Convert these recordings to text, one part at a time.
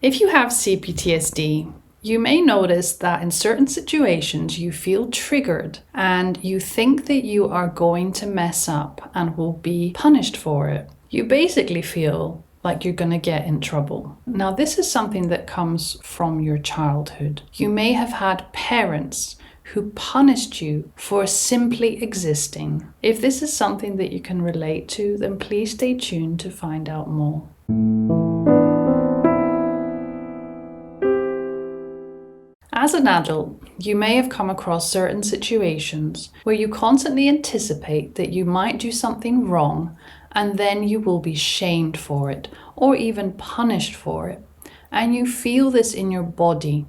If you have Cptsd, you may notice that in certain situations you feel triggered and you think that you are going to mess up and will be punished for it. You basically feel like you're going to get in trouble. Now, this is something that comes from your childhood. You may have had parents who punished you for simply existing. If this is something that you can relate to, then please stay tuned to find out more. As an adult, you may have come across certain situations where you constantly anticipate that you might do something wrong and then you will be shamed for it or even punished for it. And you feel this in your body.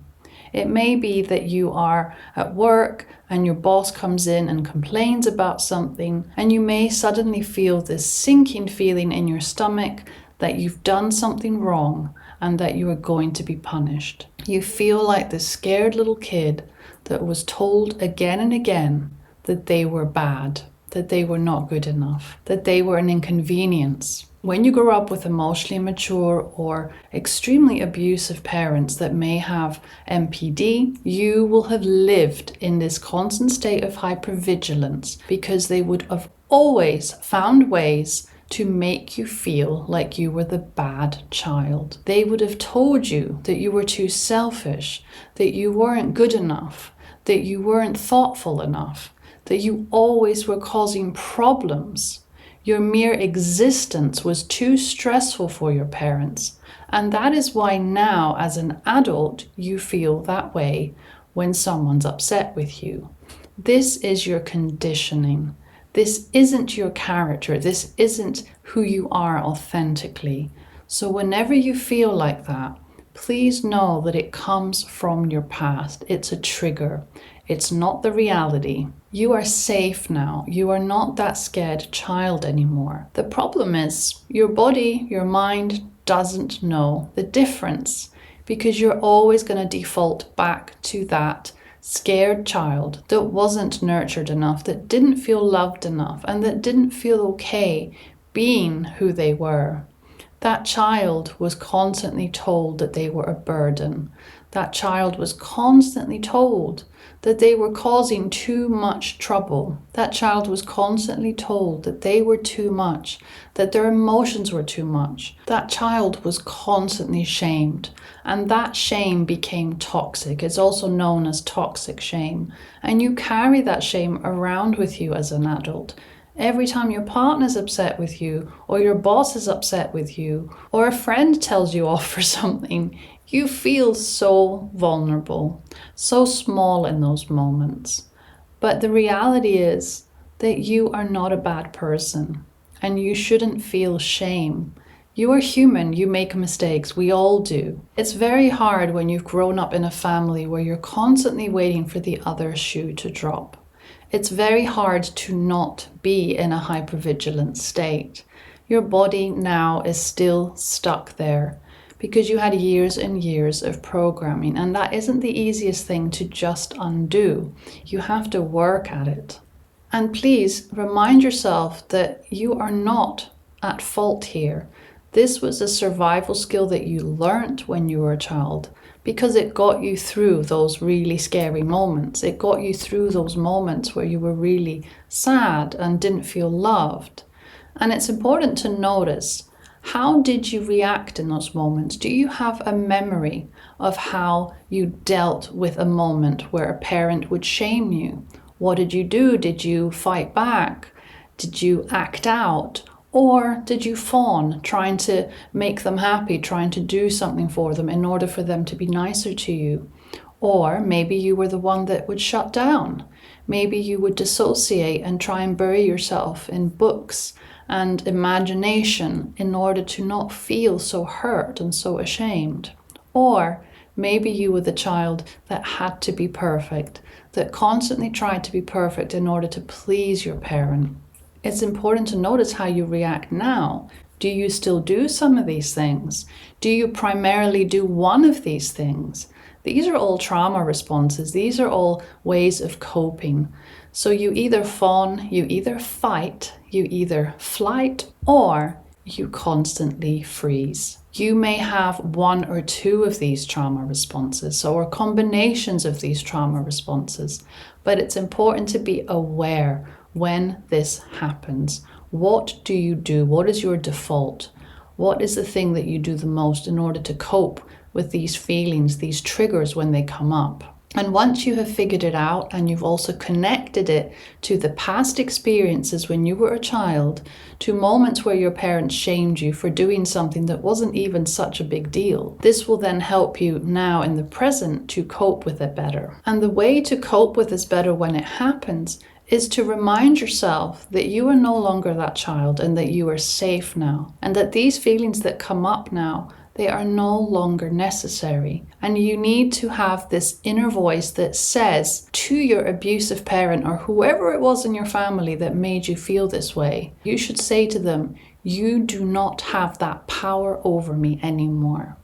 It may be that you are at work and your boss comes in and complains about something, and you may suddenly feel this sinking feeling in your stomach that you've done something wrong and that you are going to be punished. You feel like the scared little kid that was told again and again that they were bad, that they were not good enough, that they were an inconvenience. When you grow up with emotionally immature or extremely abusive parents that may have MPD, you will have lived in this constant state of hypervigilance because they would have always found ways to make you feel like you were the bad child. They would have told you that you were too selfish, that you weren't good enough, that you weren't thoughtful enough, that you always were causing problems. Your mere existence was too stressful for your parents. And that is why now, as an adult, you feel that way when someone's upset with you. This is your conditioning. This isn't your character. This isn't who you are authentically. So whenever you feel like that, please know that it comes from your past. It's a trigger. It's not the reality. You are safe now. You are not that scared child anymore. The problem is your body, your mind doesn't know the difference because you're always going to default back to that scared child that wasn't nurtured enough, that didn't feel loved enough, and that didn't feel okay being who they were. That child was constantly told that they were a burden. That child was constantly told that they were causing too much trouble. That child was constantly told that they were too much, that their emotions were too much. That child was constantly shamed, and that shame became toxic. It's also known as toxic shame. And you carry that shame around with you as an adult. Every time your partner's upset with you, or your boss is upset with you, or a friend tells you off for something, you feel so vulnerable, so small in those moments. But the reality is that you are not a bad person, and you shouldn't feel shame. You are human, you make mistakes, we all do. It's very hard when you've grown up in a family where you're constantly waiting for the other shoe to drop. It's very hard to not be in a hypervigilant state. Your body now is still stuck there because you had years and years of programming, and that isn't the easiest thing to just undo. You have to work at it. And please remind yourself that you are not at fault here. This was a survival skill that you learned when you were a child, because it got you through those really scary moments. It got you through those moments where you were really sad and didn't feel loved. And it's important to notice, how did you react in those moments? Do you have a memory of how you dealt with a moment where a parent would shame you? What did you do? Did you fight back? Did you act out? Or did you fawn, trying to make them happy, trying to do something for them in order for them to be nicer to you? Or maybe you were the one that would shut down. Maybe you would dissociate and try and bury yourself in books and imagination in order to not feel so hurt and so ashamed. Or maybe you were the child that had to be perfect, that constantly tried to be perfect in order to please your parent. It's important to notice how you react now. Do you still do some of these things? Do you primarily do one of these things? These are all trauma responses. These are all ways of coping. So you either fawn, you either fight, you either flight, or you constantly freeze. You may have one or two of these trauma responses, or combinations of these trauma responses, but it's important to be aware when this happens. What do you do? What is your default? What is the thing that you do the most in order to cope with these feelings, these triggers when they come up? And once you have figured it out and you've also connected it to the past experiences when you were a child, to moments where your parents shamed you for doing something that wasn't even such a big deal, this will then help you now in the present to cope with it better. And the way to cope with this better when it happens is to remind yourself that you are no longer that child and that you are safe now, and that these feelings that come up now, they are no longer necessary. And you need to have this inner voice that says to your abusive parent or whoever it was in your family that made you feel this way, you should say to them, you do not have that power over me anymore.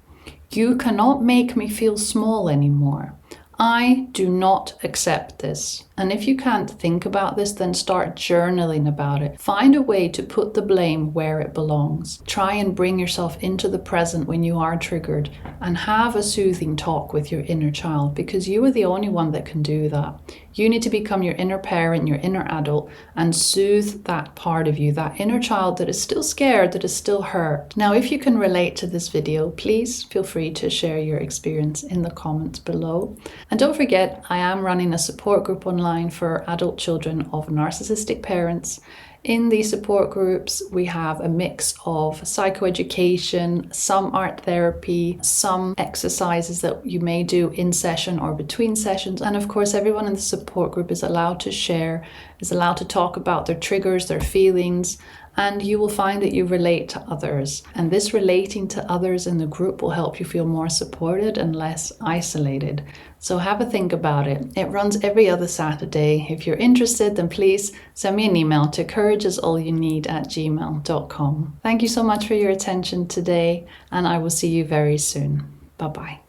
You cannot make me feel small anymore. I do not accept this. And if you can't think about this, then start journaling about it. Find a way to put the blame where it belongs. Try and bring yourself into the present when you are triggered and have a soothing talk with your inner child, because you are the only one that can do that. You need to become your inner parent, your inner adult, and soothe that part of you, that inner child that is still scared, that is still hurt. Now, if you can relate to this video, please feel free to share your experience in the comments below. And don't forget, I am running a support group online for adult children of narcissistic parents. In these support groups, we have a mix of psychoeducation, some art therapy, some exercises that you may do in session or between sessions. And of course, everyone in the support group is allowed to share, is allowed to talk about their triggers, their feelings, and you will find that you relate to others. And this relating to others in the group will help you feel more supported and less isolated. So have a think about it. It runs every other Saturday. If you're interested, then please send me an email to courageisallyouneed@gmail.com. Thank you so much for your attention today, and I will see you very soon. Bye-bye.